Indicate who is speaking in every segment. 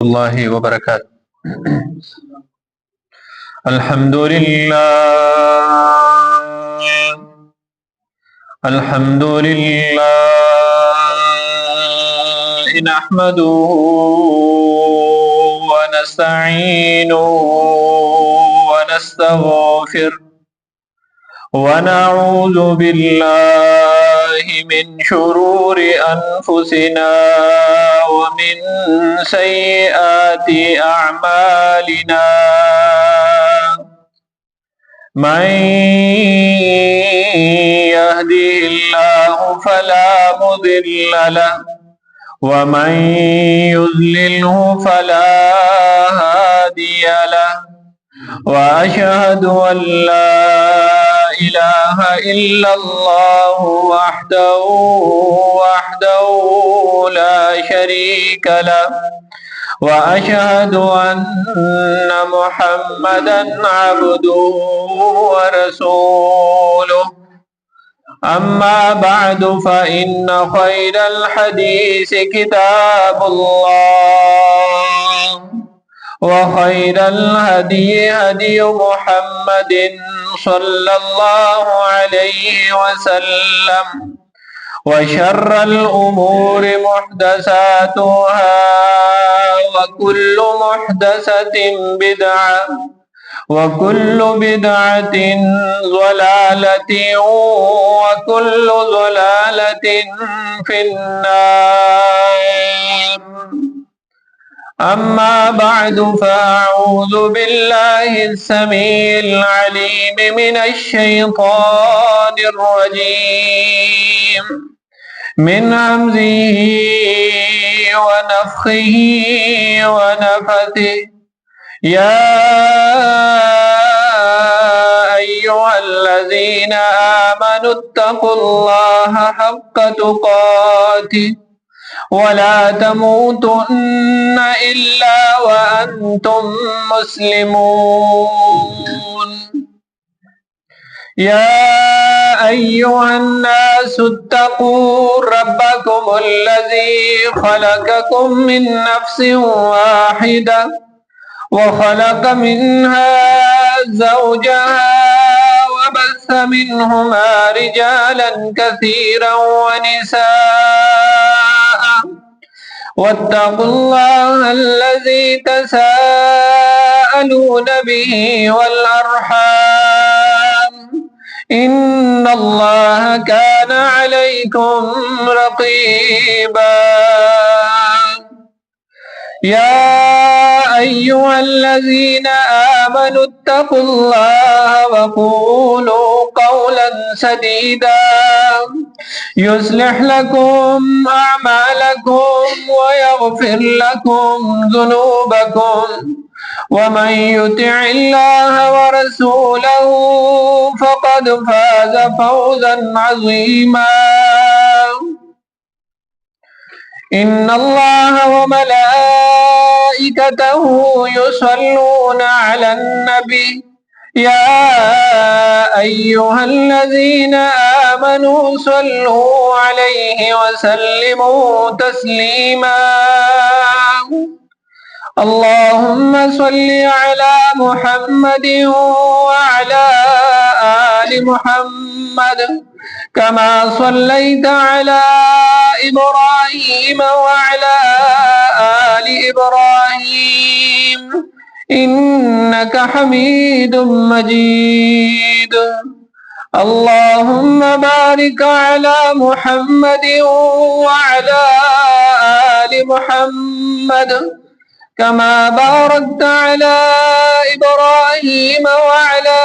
Speaker 1: اللہ وبرکاتہ۔ الحمدللہ الحمدللہ نحمده ونستعینه ونستغفره ونعوذ بالله من شرور أنفسنا ومن سيئات أعمالنا من يهده الله فلا مضل له ومن يضلله فلا هادي له وأشهد أن لا إله إلا الله وحده لا شريك له وأشهد أن محمدا عبده ورسوله أما بعد فإن خير الحديث كتاب الله وخير الهدي هدي محمد صلى الله عليه وسلم وشر الأمور محدثاتها وكل محدثة بدعة وكل بدعة ضلالة وكل ضلالة في النار. أما بعد فأعوذ بالله السميع العليم من الشيطان الرجيم من همزه ونفخه ونفثه. يا أيها الذين آمنوا اتقوا الله حق تقاته ولا تموتن إلا وأنتم مسلمون. يا أيها الناس اتقوا ربكم الذي خلقكم من نفس واحدة وخلق منها زوجها وبث منهما رجالا كثيرا ونساء واتقوا الله الذي تساءلون به والأرحام إن الله كان عليكم رقيبا. يا أيها الذين آمنوا اتقوا الله وقولوا قولا سديدا يصلح لكم أعمالكم ويغفر لكم ذنوبكم ومن يطع الله ورسوله فقد فاز فوزا عظيما. إن الله وملائكته يصلون على النبي يا أيها الذين آمنوا صلوا عليه وسلموا تسليما. اللهم صل على محمد وعلى آل محمد كما صليت على إبراهيم وعلى آل إبراهيم إنك حميد مجيد. اللهم بارك على محمد وعلى آل محمد كما باركت على إبراهيم وعلى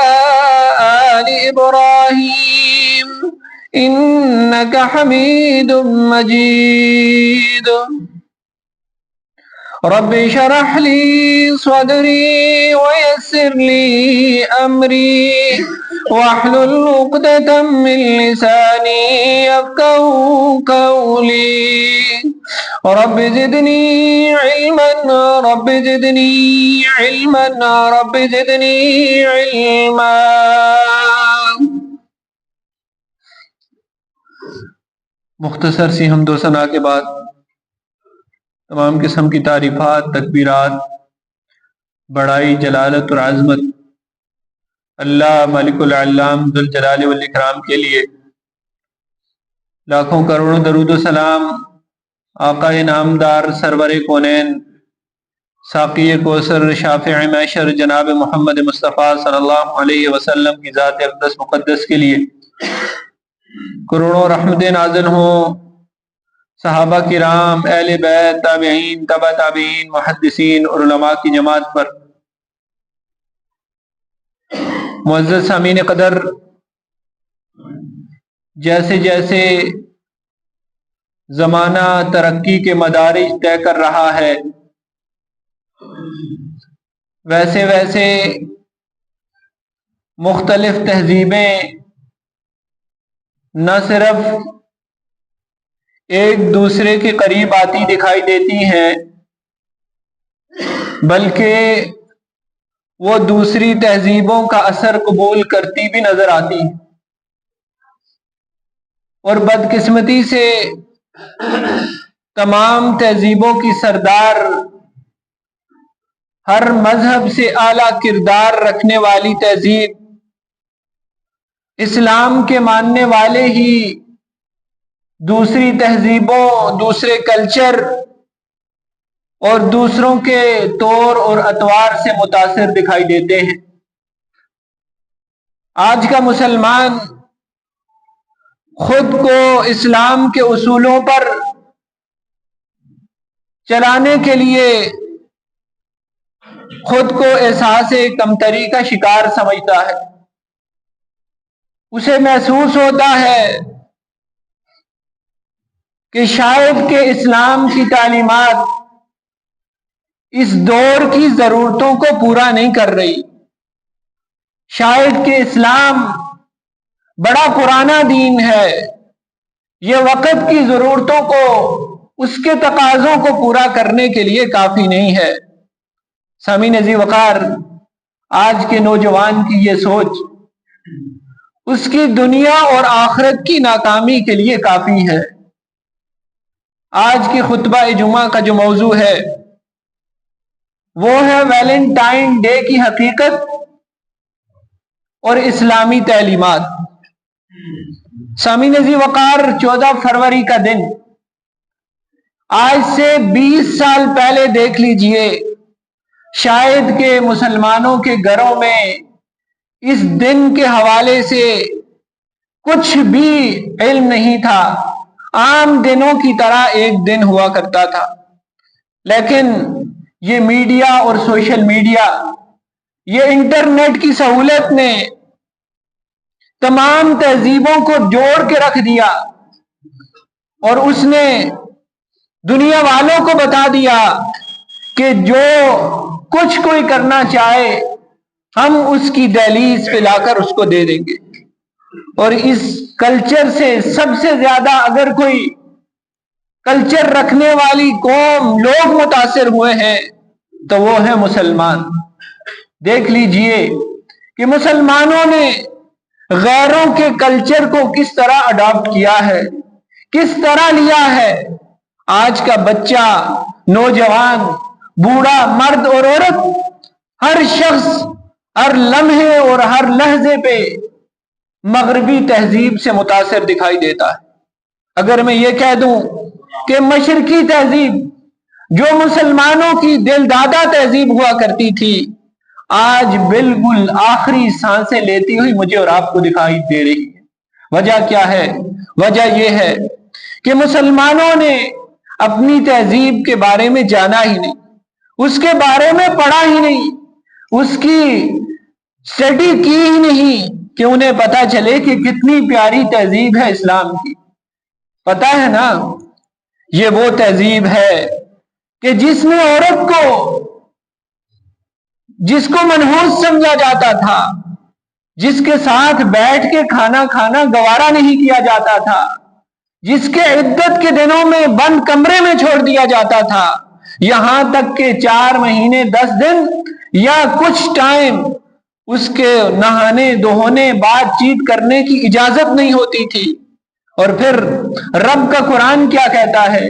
Speaker 1: آل إبراهيم إنك حميد مجيد. رب اشرح لي صدري ويسر لي أمري واحلل عقدة من لساني يفقهوا قولي. رب زدني علما رب زدني علما رب زدني علما. مختصر سی حمد و ثنا کے بعد تمام قسم کی تعریفات، تکبیرات، بڑائی، جلالت اور عظمت اللہ ملک العلام ذوالجلال والاکرام کے لیے۔ لاکھوں کروڑوں درود و سلام آقا نامدار سرور کونین، ساقی کوثر، شافع محشر جناب محمد مصطفیٰ صلی اللہ علیہ وسلم کی ذات اقدس مقدس کے لیے کروڑوں رحمتیں نازل ہوں۔ صحابہ کرام، اہل بیت، تابعین، تبع تابعین، محدثین اور علماء کی جماعت پر۔ معزز سامعین قدر، جیسے جیسے زمانہ ترقی کے مدارج طے کر رہا ہے، ویسے ویسے مختلف تہذیبیں نہ صرف ایک دوسرے کے قریب آتی دکھائی دیتی ہیں، بلکہ وہ دوسری تہذیبوں کا اثر قبول کرتی بھی نظر آتی، اور بدقسمتی سے تمام تہذیبوں کی سردار، ہر مذہب سے اعلیٰ کردار رکھنے والی تہذیب، اسلام کے ماننے والے ہی دوسری تہذیبوں، دوسرے کلچر اور دوسروں کے طور اور اطوار سے متاثر دکھائی دیتے ہیں۔ آج کا مسلمان خود کو اسلام کے اصولوں پر چلانے کے لیے خود کو احساس کمتری کا شکار سمجھتا ہے۔ اسے محسوس ہوتا ہے کہ شاید کہ اسلام کی تعلیمات اس دور کی ضرورتوں کو پورا نہیں کر رہی، شاید کہ اسلام بڑا پرانا دین ہے، یہ وقت کی ضرورتوں کو، اس کے تقاضوں کو پورا کرنے کے لیے کافی نہیں ہے۔ سامعین عزیز وقار، آج کے نوجوان کی یہ سوچ اس کی دنیا اور آخرت کی ناکامی کے لیے کافی ہے۔ آج کی خطبہ جمعہ کا جو موضوع ہے وہ ہے ویلنٹائن ڈے کی حقیقت اور اسلامی تعلیمات۔ سامعین عزیز وقار، 14 فروری کا دن آج سے 20 سال پہلے دیکھ لیجئے، شاید کہ مسلمانوں کے گھروں میں اس دن کے حوالے سے کچھ بھی علم نہیں تھا، عام دنوں کی طرح ایک دن ہوا کرتا تھا۔ لیکن یہ میڈیا اور سوشل میڈیا، یہ انٹرنیٹ کی سہولت نے تمام تہذیبوں کو جوڑ کے رکھ دیا، اور اس نے دنیا والوں کو بتا دیا کہ جو کچھ کوئی کرنا چاہے ہم اس کی دہلیز پہ لا کر اس کو دے دیں گے۔ اور اس کلچر سے سب سے زیادہ اگر کوئی کلچر رکھنے والی قوم، لوگ متاثر ہوئے ہیں تو وہ ہیں مسلمان۔ دیکھ لیجئے کہ مسلمانوں نے غیروں کے کلچر کو کس طرح اڈاپٹ کیا ہے، کس طرح لیا ہے۔ آج کا بچہ، نوجوان، بوڑھا، مرد اور عورت، ہر شخص ہر لمحے اور ہر لحظے پہ مغربی تہذیب سے متاثر دکھائی دیتا ہے۔ اگر میں یہ کہہ دوں کہ مشرقی تہذیب جو مسلمانوں کی دل دادا تہذیب ہوا کرتی تھی، آج بالکل آخری سانسیں لیتی ہوئی مجھے اور آپ کو دکھائی دے رہی ہے۔ وجہ کیا ہے؟ وجہ یہ ہے کہ مسلمانوں نے اپنی تہذیب کے بارے میں جانا ہی نہیں، اس کے بارے میں پڑھا ہی نہیں، اس کی اسٹڈی کی ہی نہیں کہ انہیں پتا چلے کہ کتنی پیاری تہذیب ہے اسلام کی۔ پتا ہے نا، یہ وہ تہذیب ہے کہ جس میں عورت کو، جس کو منحوس سمجھا جاتا تھا، جس کے ساتھ بیٹھ کے کھانا کھانا گوارا نہیں کیا جاتا تھا، جس کے عدت کے دنوں میں بند کمرے میں چھوڑ دیا جاتا تھا، یہاں تک کہ 4 مہینے 10 دن یا کچھ ٹائم اس کے نہانے دھونے بات چیت کرنے کی اجازت نہیں ہوتی تھی۔ اور پھر رب کا قرآن کیا کہتا ہے؟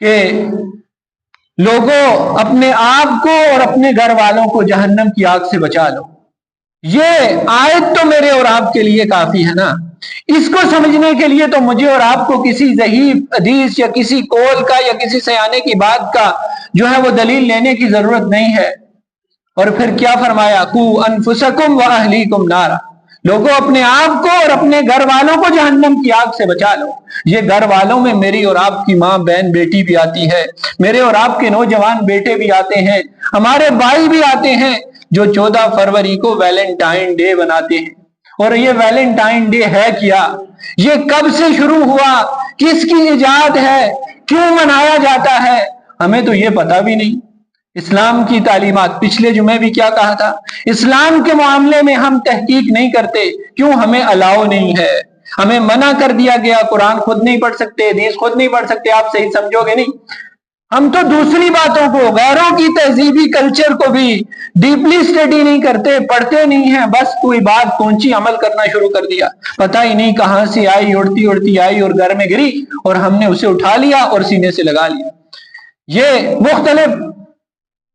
Speaker 1: کہ لوگوں اپنے آپ کو اور اپنے گھر والوں کو جہنم کی آگ سے بچا لو۔ یہ آیت تو میرے اور آپ کے لیے کافی ہے نا۔ اس کو سمجھنے کے لیے تو مجھے اور آپ کو کسی ضعیف حدیث یا کسی قول کا یا کسی سیانے کی بات کا جو ہے وہ دلیل لینے کی ضرورت نہیں ہے۔ اور پھر کیا فرمایا؟ قُوا أَنفُسَكُمْ وَأَهْلِيكُمْ نَارًا، لوگوں اپنے آپ کو اور اپنے گھر والوں کو جہنم کی آگ سے بچا لو۔ یہ گھر والوں میں میری اور آپ کی ماں بہن بیٹی بھی آتی ہے، میرے اور آپ کے نوجوان بیٹے بھی آتے ہیں، ہمارے بھائی بھی آتے ہیں جو 14 فروری کو ویلنٹائن ڈے بناتے ہیں۔ اور یہ ویلنٹائن ڈے ہے کیا؟ یہ کب سے شروع ہوا؟ کس کی ایجاد ہے؟ کیوں منایا جاتا ہے؟ ہمیں تو یہ پتہ بھی نہیں۔ اسلام کی تعلیمات، پچھلے جمعے بھی کیا کہا تھا؟ اسلام کے معاملے میں ہم تحقیق نہیں کرتے، کیوں؟ ہمیں الاؤ نہیں ہے، ہمیں منع کر دیا گیا۔ قرآن خود نہیں پڑھ سکتے، حدیث خود نہیں پڑھ سکتے، آپ صحیح سمجھو گے نہیں۔ ہم تو دوسری باتوں کو، غیروں کی تہذیبی کلچر کو بھی ڈیپلی اسٹڈی نہیں کرتے، پڑھتے نہیں ہیں، بس کوئی بات پہنچی عمل کرنا شروع کر دیا، پتہ ہی نہیں کہاں سے آئی، اڑتی اڑتی آئی اور گھر میں گری اور ہم نے اسے اٹھا لیا اور سینے سے لگا لیا۔ یہ مختلف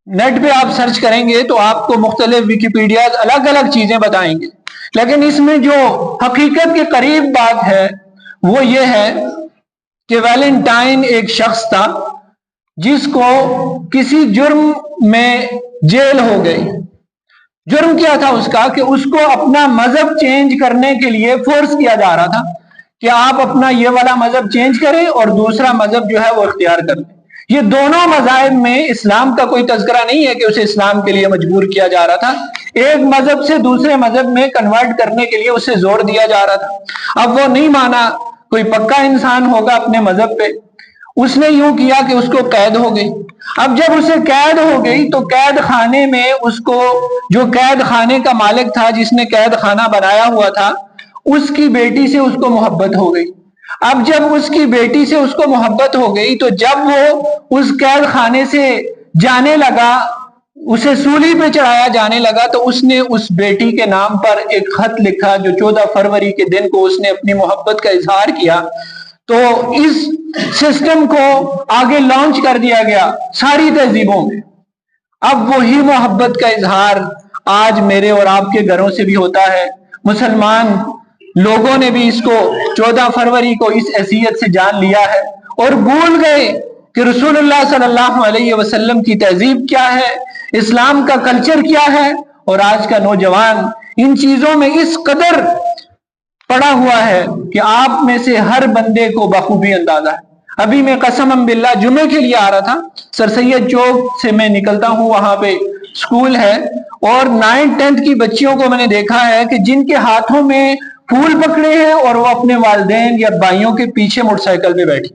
Speaker 1: نیٹ پہ آپ سرچ کریں گے تو آپ کو مختلف ویکیپیڈیاز الگ الگ چیزیں بتائیں گے، لیکن اس میں جو حقیقت کے قریب بات ہے وہ یہ ہے کہ ویلنٹائن ایک شخص تھا جس کو کسی جرم میں جیل ہو گئی۔ جرم کیا تھا اس کا؟ کہ اس کو اپنا مذہب چینج کرنے کے لیے فورس کیا جا رہا تھا کہ آپ اپنا یہ والا مذہب چینج کریں اور دوسرا مذہب جو ہے وہ اختیار کر لیں۔ یہ دونوں مذاہب میں اسلام کا کوئی تذکرہ نہیں ہے کہ اسے اسلام کے لیے مجبور کیا جا رہا تھا، ایک مذہب سے دوسرے مذہب میں کنورٹ کرنے کے لیے اسے زور دیا جا رہا تھا۔ اب وہ نہیں مانا، کوئی پکا انسان ہوگا اپنے مذہب پہ، اس نے یوں کیا کہ اس کو قید ہو گئی۔ اب جب اسے قید ہو گئی تو قید خانے میں اس کو، جو قید خانے کا مالک تھا جس نے قید خانہ بنایا ہوا تھا، اس کی بیٹی سے اس کو محبت ہو گئی۔ اب جب اس کی بیٹی سے اس کو محبت ہو گئی تو جب وہ اس قید خانے سے جانے لگا، اسے سولی پہ چڑھایا جانے لگا، تو اس نے اس بیٹی کے نام پر ایک خط لکھا جو 14 فروری کے دن کو اس نے اپنی محبت کا اظہار کیا۔ تو اس سسٹم کو آگے لانچ کر دیا گیا ساری تہذیبوں میں۔ اب وہی محبت کا اظہار آج میرے اور آپ کے گھروں سے بھی ہوتا ہے۔ مسلمان لوگوں نے بھی اس کو 14 فروری کو اس حیثیت سے جان لیا ہے اور بھول گئے کہ رسول اللہ صلی اللہ علیہ وسلم کی تہذیب کیا ہے، اسلام کا کلچر کیا ہے۔ اور آج کا نوجوان ان چیزوں میں اس قدر پڑا ہوا ہے کہ آپ میں سے ہر بندے کو بخوبی اندازہ ہے۔ ابھی میں قسم باللہ جمعے کے لیے آ رہا تھا، سر سید چوک سے میں نکلتا ہوں، وہاں پہ اسکول ہے، اور 9th-10th کی بچیوں کو میں نے دیکھا ہے کہ جن کے ہاتھوں میں پھول پکڑے ہیں اور وہ اپنے والدین یا بھائیوں کے پیچھے موٹر سائیکل پہ بیٹھی۔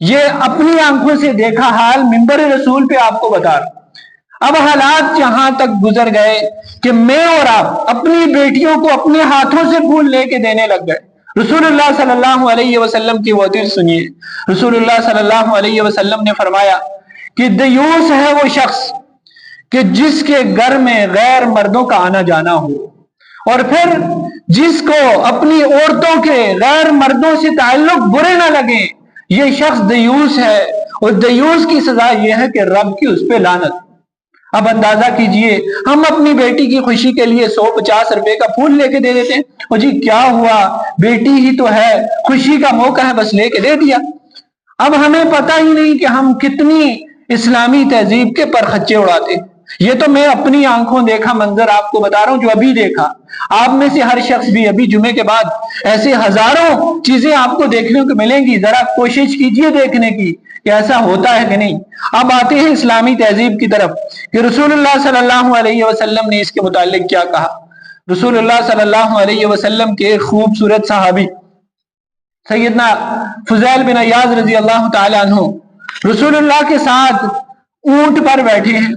Speaker 1: یہ اپنی آنکھوں سے دیکھا حال منبر رسول پہ آپ کو بتا رہا۔ اب حالات جہاں تک گزر گئے کہ میں اور آپ اپنی بیٹیوں کو اپنے ہاتھوں سے پھول لے کے دینے لگ گئے۔ رسول اللہ صلی اللہ علیہ وسلم کی وہ حدیث سنیے۔ رسول اللہ صلی اللہ علیہ وسلم نے فرمایا کہ دیوس ہے وہ شخص کہ جس کے گھر میں غیر مردوں کا آنا جانا ہو، اور پھر جس کو اپنی عورتوں کے غیر مردوں سے تعلق برے نہ لگے، یہ شخص دیوس ہے۔ اور دیوس کی سزا یہ ہے کہ رب کی اس پہ لعنت۔ اب اندازہ کیجئے، ہم اپنی بیٹی کی خوشی کے لیے 150 روپے کا پھول لے کے دے دیتے ہیں، اور جی کیا ہوا، بیٹی ہی تو ہے، خوشی کا موقع ہے، بس لے کے دے دیا۔ اب ہمیں پتہ ہی نہیں کہ ہم کتنی اسلامی تہذیب کے پرخچے اڑاتے۔ یہ تو میں اپنی آنکھوں دیکھا منظر آپ کو بتا رہا ہوں، جو ابھی دیکھا۔ آپ میں سے ہر شخص بھی ابھی جمعے کے بعد ایسے ہزاروں چیزیں آپ کو دیکھنے کو ملیں گی، ذرا کوشش کیجئے دیکھنے کی کہ ایسا ہوتا ہے کہ نہیں۔ اب آتے ہیں اسلامی تہذیب کی طرف کہ رسول اللہ صلی اللہ علیہ وسلم نے اس کے متعلق کیا کہا۔ رسول اللہ صلی اللہ علیہ وسلم کے خوبصورت صحابی سیدنا فضیل بن عیاض رضی اللہ تعالی عنہ رسول اللہ کے ساتھ اونٹ پر بیٹھے ہیں،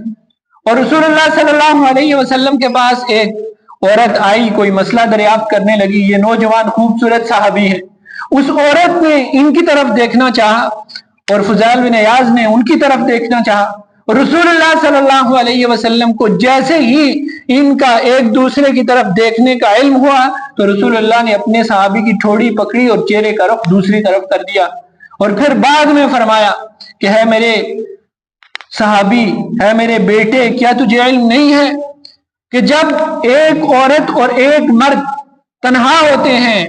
Speaker 1: اور رسول اللہ صلی اللہ علیہ وسلم کے پاس ایک عورت آئی، کوئی مسئلہ دریافت کرنے لگی۔ یہ نوجوان خوبصورت صحابی ہے، اس عورت نے ان کی طرف دیکھنا چاہا اور فضیل بن عیاض نے ان کی طرف دیکھنا چاہا، اور رسول اللہ صلی اللہ علیہ وسلم کو جیسے ہی ان کا ایک دوسرے کی طرف دیکھنے کا علم ہوا تو رسول اللہ نے اپنے صحابی کی ٹھوڑی پکڑی اور چہرے کا رخ دوسری طرف کر دیا، اور پھر بعد میں فرمایا کہ ہے میرے صحابی، ہے میرے بیٹے، کیا تجھے علم نہیں ہے کہ جب ایک عورت اور ایک مرد تنہا ہوتے ہیں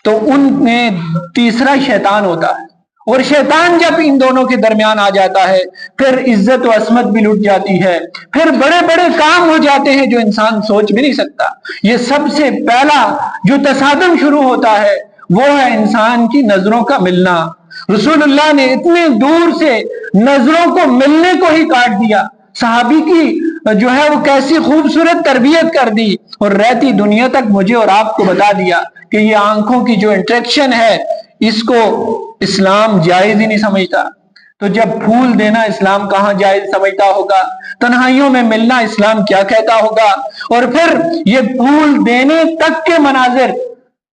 Speaker 1: تو ان میں تیسرا شیطان ہوتا ہے، اور شیطان جب ان دونوں کے درمیان آ جاتا ہے پھر عزت و عصمت بھی لٹ جاتی ہے، پھر بڑے بڑے کام ہو جاتے ہیں جو انسان سوچ بھی نہیں سکتا۔ یہ سب سے پہلا جو تصادم شروع ہوتا ہے وہ ہے انسان کی نظروں کا ملنا۔ رسول اللہ نے اتنے دور سے نظروں کو ملنے کو ہی کاٹ دیا۔ صحابی کی جو ہے وہ کیسی خوبصورت تربیت کر دی، اور رہتی دنیا تک مجھے اور آپ کو بتا دیا کہ یہ آنکھوں کی جو انٹریکشن ہے اس کو اسلام جائز ہی نہیں سمجھتا۔ تو جب پھول دینا اسلام کہاں جائز سمجھتا ہوگا، تنہائیوں میں ملنا اسلام کیا کہتا ہوگا، اور پھر یہ پھول دینے تک کے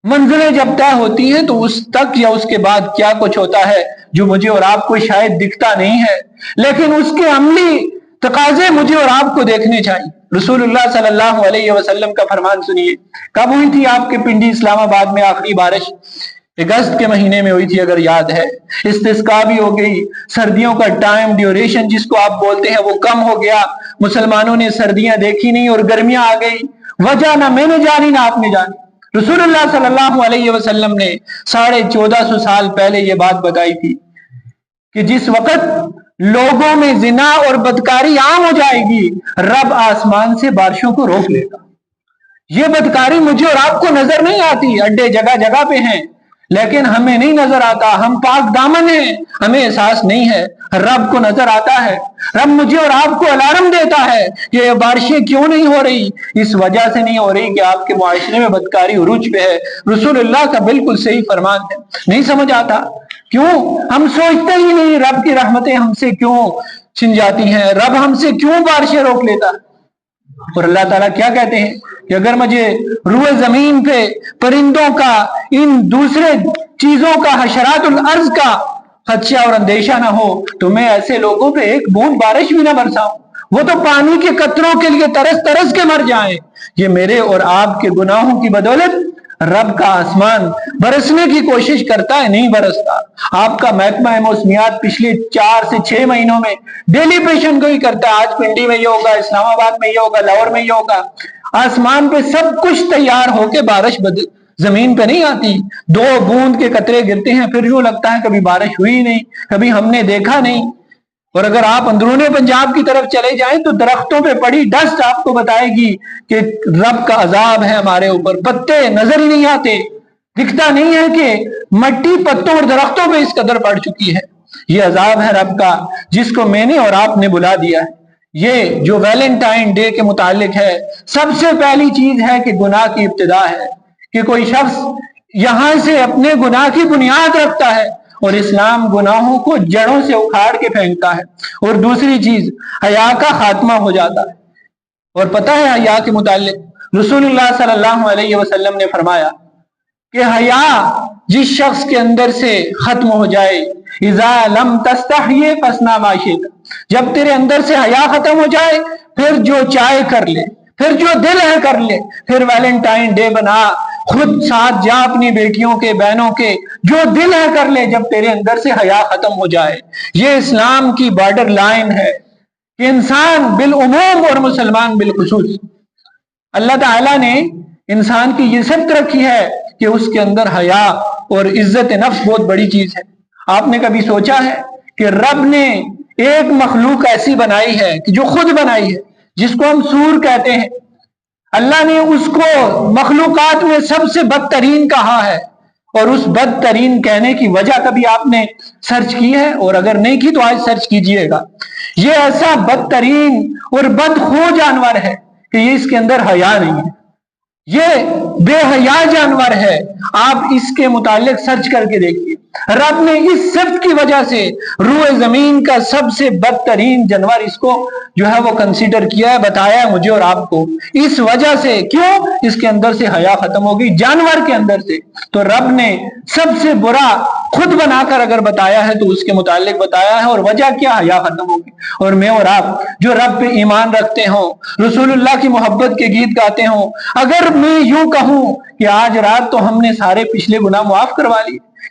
Speaker 1: منزلیں جب طے ہوتی ہیں تو اس تک یا اس کے بعد کیا کچھ ہوتا ہے جو مجھے اور آپ کو شاید دکھتا نہیں ہے، لیکن اس کے عملی تقاضے مجھے اور آپ کو دیکھنے چاہیے۔ رسول اللہ صلی اللہ علیہ وسلم کا فرمان سنیے، کب ہوئی تھی آپ کے پنڈی اسلام آباد میں آخری بارش؟ اگست کے مہینے میں ہوئی تھی اگر یاد ہے۔ استسقاء بھی ہو گئی، سردیوں کا ٹائم ڈیوریشن جس کو آپ بولتے ہیں وہ کم ہو گیا، مسلمانوں نے سردیاں دیکھی نہیں اور گرمیاں آ گئی، وجہ نہ میں نے جانی نہ آپ نے جانی۔ رسول اللہ صلی اللہ علیہ وسلم نے 1450 سال پہلے یہ بات بتائی تھی کہ جس وقت لوگوں میں زنا اور بدکاری عام ہو جائے گی رب آسمان سے بارشوں کو روک لے گا۔ یہ بدکاری مجھے اور آپ کو نظر نہیں آتی، اڈے جگہ جگہ پہ ہیں لیکن ہمیں نہیں نظر آتا، ہم پاک دامن ہیں، ہمیں احساس نہیں ہے، رب کو نظر آتا ہے۔ رب مجھے اور آپ کو الارم دیتا ہے کہ یہ بارشیں کیوں نہیں ہو رہی، اس وجہ سے نہیں ہو رہی کہ آپ کے معاشرے میں بدکاری عروج پہ ہے۔ رسول اللہ کا بالکل صحیح فرمان ہے، نہیں سمجھ آتا کیوں؟ ہم سوچتے ہی نہیں رب کی رحمتیں ہم سے کیوں چھن جاتی ہیں، رب ہم سے کیوں بارشیں روک لیتا ہے۔ اور اللہ تعالیٰ کیا کہتے ہیں کہ اگر مجھے روئے زمین پہ پرندوں کا، ان دوسرے چیزوں کا، حشرات الارض کا خدشہ اور اندیشہ نہ ہو تو میں ایسے لوگوں پہ ایک بوند بارش بھی نہ برساؤں، وہ تو پانی کے قطروں کے لیے ترس ترس کے مر جائیں۔ یہ میرے اور آپ کے گناہوں کی بدولت رب کا آسمان برسنے کی کوشش کرتا ہے، نہیں برستا۔ آپ کا محکمہ موسمیات پچھلے 4 سے 6 مہینوں میں ڈیلی پیشن گوئی کرتا ہے، آج پنڈی میں یہ ہوگا، اسلام آباد میں یہ ہوگا، لاہور میں یہ ہوگا۔ آسمان پہ سب کچھ تیار ہو کے بارش زمین پہ نہیں آتی، 2 بوند کے قطرے گرتے ہیں پھر یوں لگتا ہے کبھی بارش ہوئی نہیں، کبھی ہم نے دیکھا نہیں۔ اور اگر آپ اندرون پنجاب کی طرف چلے جائیں تو درختوں پہ پڑی ڈسٹ آپ کو بتائے گی کہ رب کا عذاب ہے ہمارے اوپر، پتے نظر ہی نہیں آتے، دکھتا نہیں ہے کہ مٹی پتوں اور درختوں پہ اس قدر پڑ چکی ہے۔ یہ عذاب ہے رب کا جس کو میں نے اور آپ نے بلا دیا ہے۔ یہ جو ویلنٹائن ڈے کے متعلق ہے، سب سے پہلی چیز ہے کہ گناہ کی ابتدا ہے، کہ کوئی شخص یہاں سے اپنے گناہ کی بنیاد رکھتا ہے اور اسلام گناہوں کو جڑوں سے اکھاڑ کے پھینکتا ہے۔ اور دوسری چیز حیا کا خاتمہ ہو جاتا ہے۔ اور پتہ ہے حیا کے متعلق رسول اللہ صلی اللہ علیہ وسلم نے فرمایا کہ حیا جس شخص کے اندر سے ختم ہو جائے، اذا لم تستحی فاصنع ما شئت، جب تیرے اندر سے حیا ختم ہو جائے پھر جو چاہے کر لے، پھر جو دل ہے کر لے، پھر ویلنٹائن ڈے بنا، خود ساتھ جا اپنی بیٹیوں کے، بہنوں کے، جو دل ہے کر لے جب تیرے اندر سے حیا ختم ہو جائے۔ یہ اسلام کی بارڈر لائن ہے کہ انسان بالعموم اور مسلمان بالخصوص، اللہ تعالیٰ نے انسان کی یہ صفت رکھی ہے کہ اس کے اندر حیا اور عزت نفس بہت بڑی چیز ہے۔ آپ نے کبھی سوچا ہے کہ رب نے ایک مخلوق ایسی بنائی ہے کہ جو خود بنائی ہے، جس کو ہم سور کہتے ہیں، اللہ نے اس کو مخلوقات میں سب سے بدترین کہا ہے، اور اس بدترین کہنے کی وجہ کبھی آپ نے سرچ کی ہے؟ اور اگر نہیں کی تو آج سرچ کیجئے گا۔ یہ ایسا بدترین اور بدخو جانور ہے کہ یہ اس کے اندر حیا نہیں ہے، یہ بے حیا جانور ہے۔ آپ اس کے متعلق سرچ کر کے دیکھیے، رب نے اس صفت کی وجہ سے روئے زمین کا سب سے بدترین جانور اس کو جو ہے وہ کنسیڈر کیا ہے، بتایا ہے مجھے اور آپ کو، اس وجہ سے۔ کیوں؟ اس کے اندر سے حیا ختم ہو گئی، جانور کے اندر سے۔ تو رب نے سب سے برا خود بنا کر اگر بتایا ہے تو اس کے متعلق بتایا ہے، اور وجہ کیا؟ حیا ختم ہو گئی۔ اور میں اور آپ جو رب پہ ایمان رکھتے ہوں، رسول اللہ کی محبت کے گیت گاتے ہوں، اگر میں یوں کہوں کہ آج رات تو ہم نے سارے پچھلے گناہ معاف کروا لیے،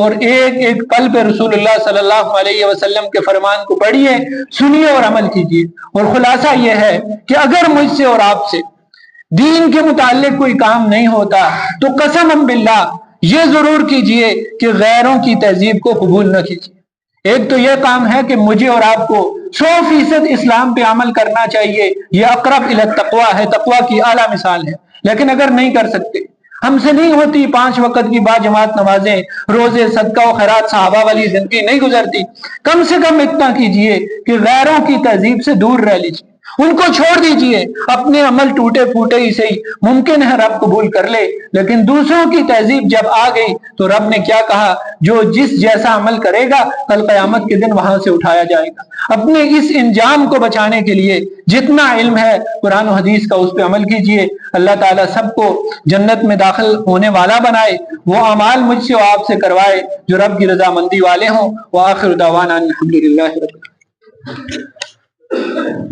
Speaker 1: اور ایک ایک پل پہ رسول اللہ صلی اللہ علیہ وسلم کے فرمان کو پڑھیے، سنیے اور عمل کیجیے۔ اور خلاصہ یہ ہے کہ اگر مجھ سے اور آپ سے دین کے متعلق کوئی کام نہیں ہوتا تو قسم باللہ یہ ضرور کیجئے کہ غیروں کی تہذیب کو قبول نہ کیجیے۔ ایک تو یہ کام ہے کہ مجھے اور آپ کو 100% اسلام پہ عمل کرنا چاہیے، یہ اقرب الی التقوی ہے، تقوی کی اعلیٰ مثال ہے۔ لیکن اگر نہیں کر سکتے، ہم سے نہیں ہوتی 5 وقت کی باجماعت نمازیں، روزے، صدقہ و خیرات، صحابہ والی زندگی نہیں گزرتی، کم سے کم اتنا کیجئے کہ غیروں کی تہذیب سے دور رہ لیجیے، ان کو چھوڑ دیجئے، اپنے عمل ٹوٹے پھوٹے ہی صحیح، ممکن ہے رب قبول کر لے، لیکن دوسروں کی تہذیب جب آ گئی تو رب نے کیا کہا؟ جو جس جیسا عمل کرے گا کل قیامت کے دن وہاں سے اٹھایا جائے گا۔ اپنے اس انجام کو بچانے کے لیے جتنا علم ہے قرآن و حدیث کا اس پہ عمل کیجئے۔ اللہ تعالیٰ سب کو جنت میں داخل ہونے والا بنائے، وہ اعمال مجھ سے و آپ سے کروائے جو رب کی رضامندی والے ہوں۔ وآخر دعوانا الحمدللہ رب العالمین۔